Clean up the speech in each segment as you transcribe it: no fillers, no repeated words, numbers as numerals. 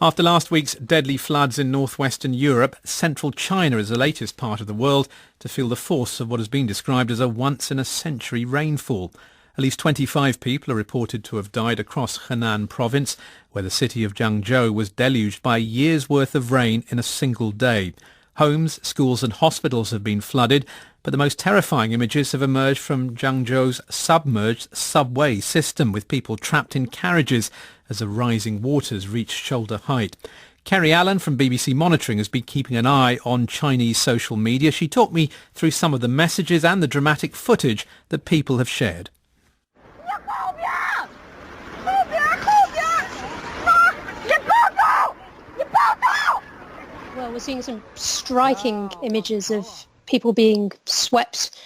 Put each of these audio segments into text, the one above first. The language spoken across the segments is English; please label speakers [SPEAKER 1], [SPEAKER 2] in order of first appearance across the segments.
[SPEAKER 1] After last week's deadly floods in northwestern Europe, central China is the latest part of the world to feel the force of what has been described as a once-in-a-century rainfall. At least 25 people are reported to have died across Henan province, where the city of Zhengzhou was deluged by a year's worth of rain in a single day. Homes, schools and hospitals have been flooded, but the most terrifying images have emerged from Zhengzhou's submerged subway system, with people trapped in carriages as the rising waters reach shoulder height. Kerry Allen from BBC Monitoring has been keeping an eye on Chinese social media. She talked me through some of the messages and the dramatic footage that people have shared.
[SPEAKER 2] Well, we're seeing some striking images of people being swept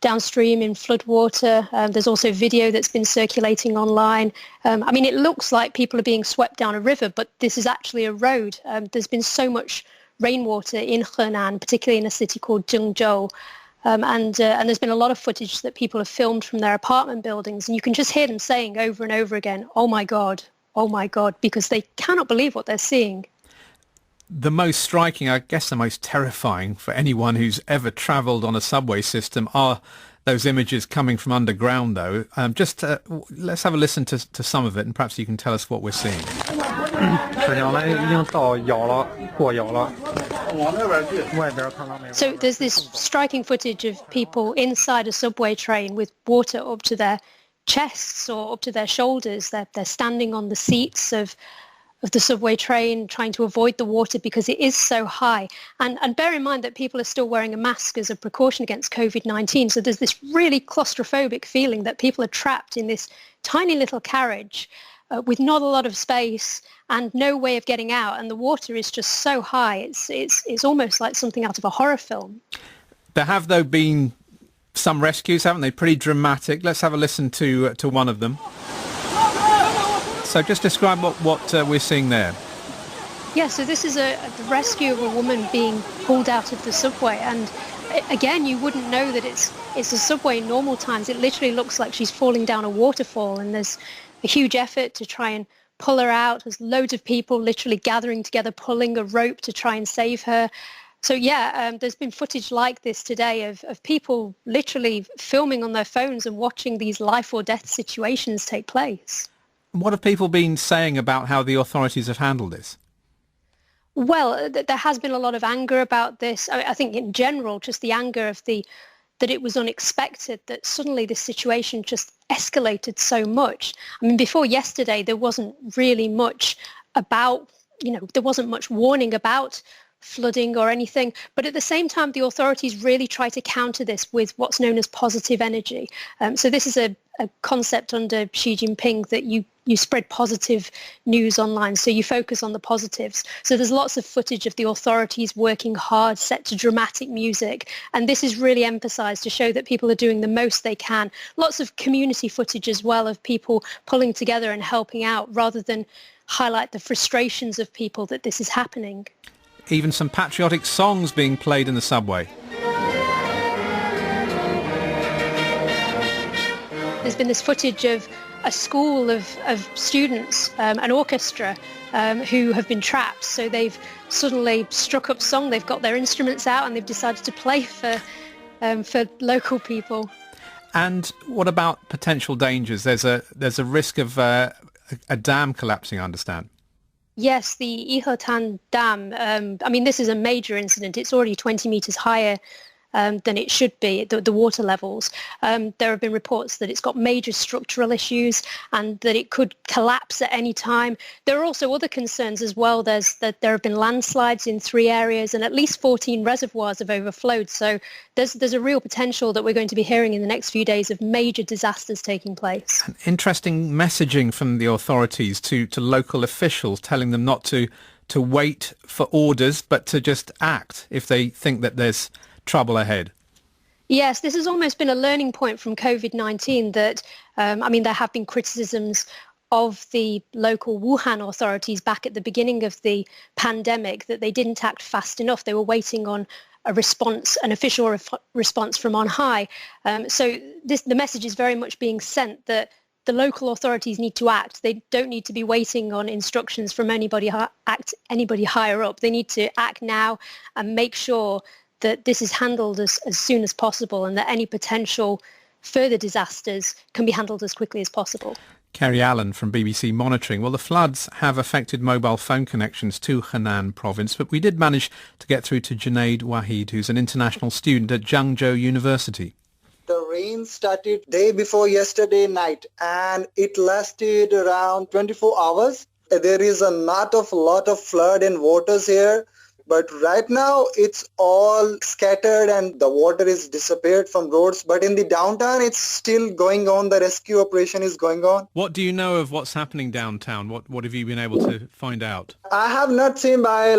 [SPEAKER 2] downstream in floodwater. There's also video that's been circulating online. It looks like people are being swept down a river, but this is actually a road. There's been so much rainwater in Henan, particularly in a city called Zhengzhou. And there's been a lot of footage that people have filmed from their apartment buildings, and you can just hear them saying over and over again, oh my God, because they cannot believe what they're seeing.
[SPEAKER 1] The most striking, I guess the most terrifying for anyone who's ever travelled on a subway system are those images coming from underground, though. Let's have a listen to some of it, and perhaps you can tell us what we're seeing.
[SPEAKER 2] So there's this striking footage of people inside a subway train with water up to their chests or up to their shoulders. They're standing on the seats of the subway train, trying to avoid the water because it is so high. And bear in mind that people are still wearing a mask as a precaution against COVID-19. So there's this really claustrophobic feeling that people are trapped in this tiny little carriage with not a lot of space and no way of getting out. And the water is just so high. It's almost like something out of a horror film.
[SPEAKER 1] There have, though, been some rescues, haven't they? Pretty dramatic. Let's have a listen to one of them. So just describe what we're seeing there.
[SPEAKER 2] Yeah, so this is the rescue of a woman being pulled out of the subway. And again, you wouldn't know that it's a subway in normal times. It literally looks like she's falling down a waterfall, and there's a huge effort to try and pull her out. There's loads of people literally gathering together, pulling a rope to try and save her. So yeah, there's been footage like this today of people literally filming on their phones and watching these life or death situations take place.
[SPEAKER 1] What have people been saying about how the authorities have handled this?
[SPEAKER 2] Well, there has been a lot of anger about this. I think in general, just the anger of that it was unexpected, that suddenly this situation just escalated so much. Before yesterday, there wasn't really much about, there wasn't much warning about flooding or anything. But at the same time, the authorities really try to counter this with what's known as positive energy. So this is a concept under Xi Jinping, that you spread positive news online, so you focus on the positives. So there's lots of footage of the authorities working hard, set to dramatic music, and this is really emphasized to show that people are doing the most they can. Lots of community footage as well of people pulling together and helping out, rather than highlight the frustrations of people that this is happening.
[SPEAKER 1] Even some patriotic songs being played in the subway.
[SPEAKER 2] There's been this footage of a school of students, an orchestra, who have been trapped. So they've suddenly struck up song, they've got their instruments out, and they've decided to play for local people. And
[SPEAKER 1] what about potential dangers? There's a risk of a dam collapsing, I understand.
[SPEAKER 2] Yes, the Yihetan Dam. This is a major incident. It's already 20 metres higher than it should be, the water levels. There have been reports that it's got major structural issues and that it could collapse at any time. There are also other concerns as well. There have been landslides in 3 areas, and at least 14 reservoirs have overflowed. So there's a real potential that we're going to be hearing in the next few days of major disasters taking place.
[SPEAKER 1] Interesting messaging from the authorities to local officials, telling them not to wait for orders, but to just act if they think that there's trouble ahead.
[SPEAKER 2] Yes, this has almost been a learning point from COVID-19 that, there have been criticisms of the local Wuhan authorities back at the beginning of the pandemic, that they didn't act fast enough. They were waiting on a response, an official response from on high. So the message is very much being sent that the local authorities need to act. They don't need to be waiting on instructions from anybody higher up. They need to act now and make sure that this is handled as soon as possible and that any potential further disasters can be handled as quickly as possible.
[SPEAKER 1] Kerry Allen from BBC Monitoring. Well, the floods have affected mobile phone connections to Henan province, but we did manage to get through to Junaid Wahid, who's an international student at Zhangzhou University.
[SPEAKER 3] The rain started day before yesterday night and it lasted around 24 hours. There is a lot of flood and waters here. But right now, it's all scattered and the water is disappeared from roads. But in the downtown, it's still going on. The rescue operation is going on.
[SPEAKER 1] What do you know of what's happening downtown? What have you been able to find out?
[SPEAKER 3] I have not seen by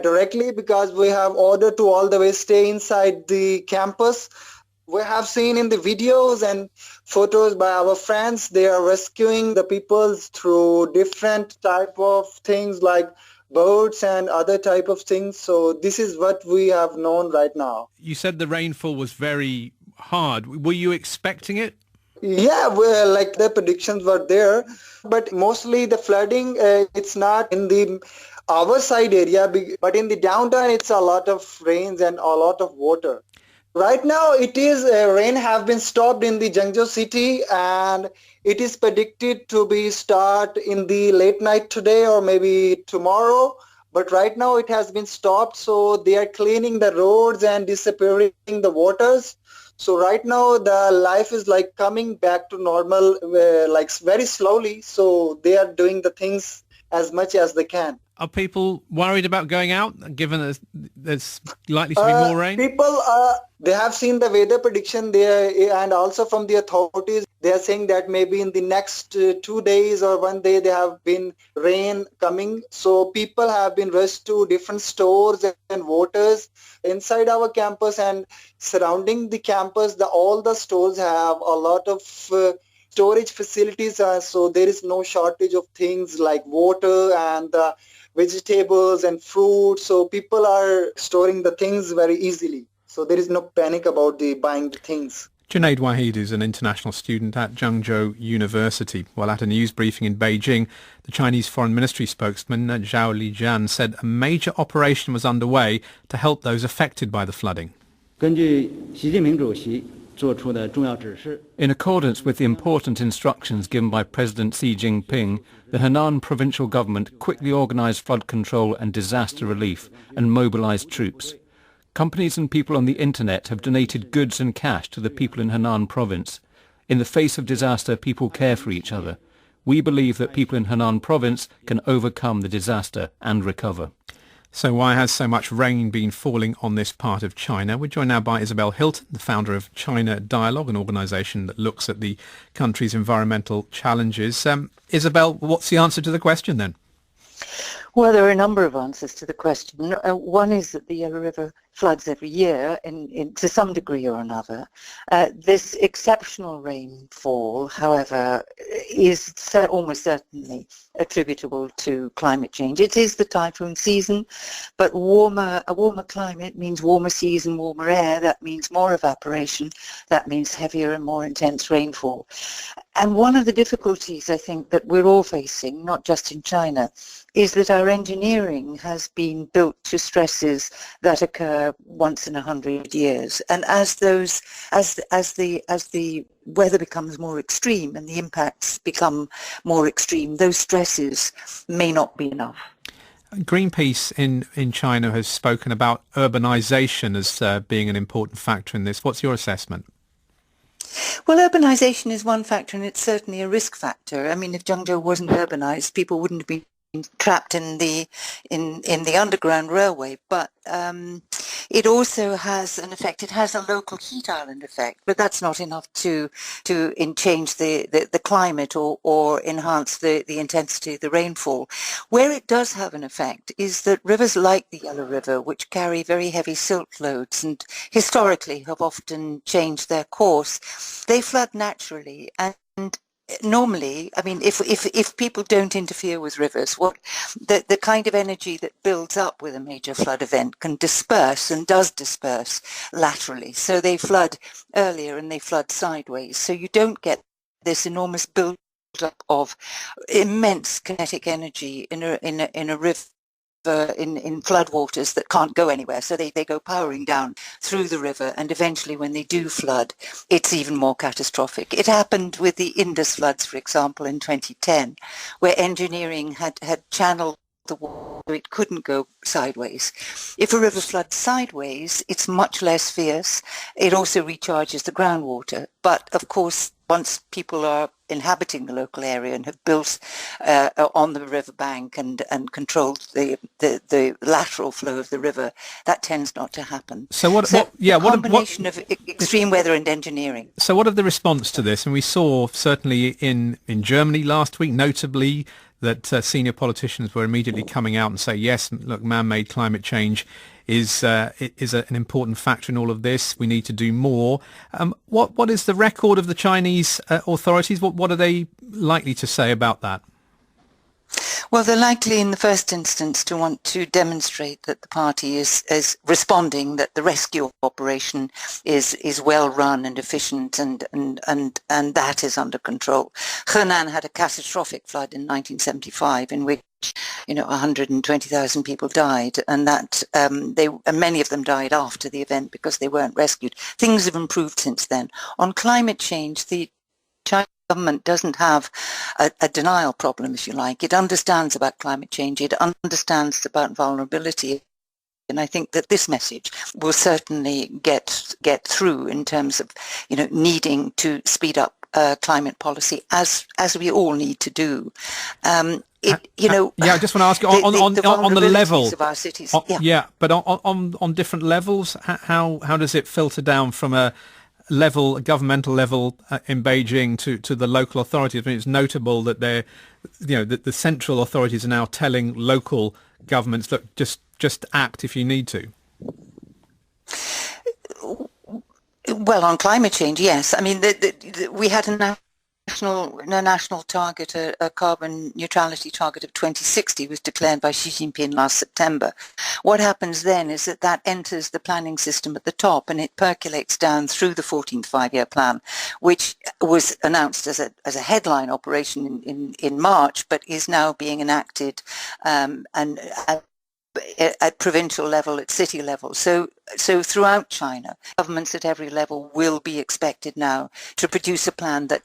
[SPEAKER 3] directly because we have ordered to all the way stay inside the campus. We have seen in the videos and photos by our friends, they are rescuing the people through different type of things like boats and other type of things. So this is what we have known right now.
[SPEAKER 1] You said the rainfall was very hard. Were you expecting it?
[SPEAKER 3] Yeah, well, the predictions were there, but mostly the flooding, it's not in the our side area, but in the downtown, it's a lot of rains and a lot of water. Right now, it is rain have been stopped in the Zhangzhou city, and it is predicted to be start in the late night today or maybe tomorrow. But right now, it has been stopped, so they are cleaning the roads and disappearing the waters. So right now, the life is coming back to normal, very slowly. So they are doing the things as much as they can.
[SPEAKER 1] Are people worried about going out, given that there's likely to be more rain?
[SPEAKER 3] People, they have seen the weather prediction there, and also from the authorities, they are saying that maybe in the next 2 days or 1 day, there have been rain coming. So people have been rushed to different stores and waters inside our campus and surrounding the campus. All the stores have a lot of storage facilities, so there is no shortage of things like water and vegetables and fruit. So people are storing the things very easily. So there is no panic about buying the things.
[SPEAKER 1] Junaid Wahid is an international student at Zhangzhou University. While at a news briefing in Beijing, the Chinese Foreign Ministry spokesman Zhao Lijian said a major operation was underway to help those affected by the flooding. In accordance with the important instructions given by President Xi Jinping, the Henan provincial government quickly organised flood control and disaster relief and mobilised troops. Companies and people on the internet have donated goods and cash to the people in Henan province. In the face of disaster, people care for each other. We believe that people in Henan province can overcome the disaster and recover. So why has so much rain been falling on this part of China? We're joined now by Isabel Hilton, the founder of China Dialogue, an organisation that looks at the country's environmental challenges. Isabel, what's the answer to the question then?
[SPEAKER 4] Well, there are a number of answers to the question. One is that the Yellow River floods every year to some degree or another. This exceptional rainfall, however, is almost certainly attributable to climate change. It is the typhoon season, but a warmer climate means warmer seas and warmer air. That means more evaporation. That means heavier and more intense rainfall. And one of the difficulties, I think, that we're all facing, not just in China, is that our engineering has been built to stresses that occur once in 100 years. And as the weather becomes more extreme and the impacts become more extreme, those stresses may not be enough.
[SPEAKER 1] Greenpeace in China has spoken about urbanisation as being an important factor in this. What's your assessment?
[SPEAKER 4] Well, urbanisation is one factor, and it's certainly a risk factor. I mean, if Zhangzhou wasn't urbanised, people wouldn't have been trapped in the underground railway, but it also has an effect. It has a local heat island effect, but that's not enough to change the climate or enhance the intensity of the rainfall. Where it does have an effect is that rivers like the Yellow River, which carry very heavy silt loads and historically have often changed their course, they flood naturally. And normally, I mean, if people don't interfere with rivers, the kind of energy that builds up with a major flood event can disperse and does disperse laterally. So they flood earlier and they flood sideways. So you don't get this enormous build-up of immense kinetic energy in a river, in floodwaters that can't go anywhere. So they go powering down through the river, and eventually when they do flood, it's even more catastrophic. It happened with the Indus floods, for example, in 2010, where engineering had channeled the water, it couldn't go sideways. If a river floods sideways, it's much less fierce. It also recharges the groundwater. But of course, once people are inhabiting the local area and have built on the riverbank and controlled the lateral flow of the river, that tends not to happen.
[SPEAKER 1] So
[SPEAKER 4] of extreme weather and engineering.
[SPEAKER 1] So what of the response to this? And we saw certainly in Germany last week, notably, that senior politicians were immediately coming out and say, yes, look, man-made climate change is an important factor in all of this. We need to do more. What is the record of the Chinese authorities? What are they likely to say about that?
[SPEAKER 4] Well, they're likely in the first instance to want to demonstrate that the party is responding, that the rescue operation is well run and efficient, and that is under control. Henan had a catastrophic flood in 1975 in which 120,000 people died, and that many of them died after the event because they weren't rescued. Things have improved since then. On climate change, the Chinese government doesn't have a denial problem, if you like. It understands about climate change. It understands about vulnerability. And I think that this message will certainly get through in terms of, needing to speed up climate policy, as we all need to do. I
[SPEAKER 1] just want to ask you on the level
[SPEAKER 4] of our cities.
[SPEAKER 1] But on different levels, how does it filter down from a governmental level in Beijing to the local authorities? I mean, it's notable that the central authorities are now telling local governments, look, just act if you need to.
[SPEAKER 4] Well, on climate change, yes. I mean, we had a national target, a carbon neutrality target of 2060 was declared by Xi Jinping last September. What happens then is that enters the planning system at the top, and it percolates down through the 14th Five-Year Plan, which was announced as a headline operation in March, but is now being enacted at provincial level, at city level. So throughout China, governments at every level will be expected now to produce a plan that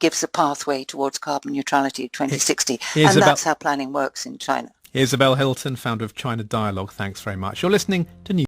[SPEAKER 4] gives a pathway towards carbon neutrality at 2060. And that's how planning works in China.
[SPEAKER 1] Isabel Hilton, founder of China Dialogue. Thanks very much. You're listening to News.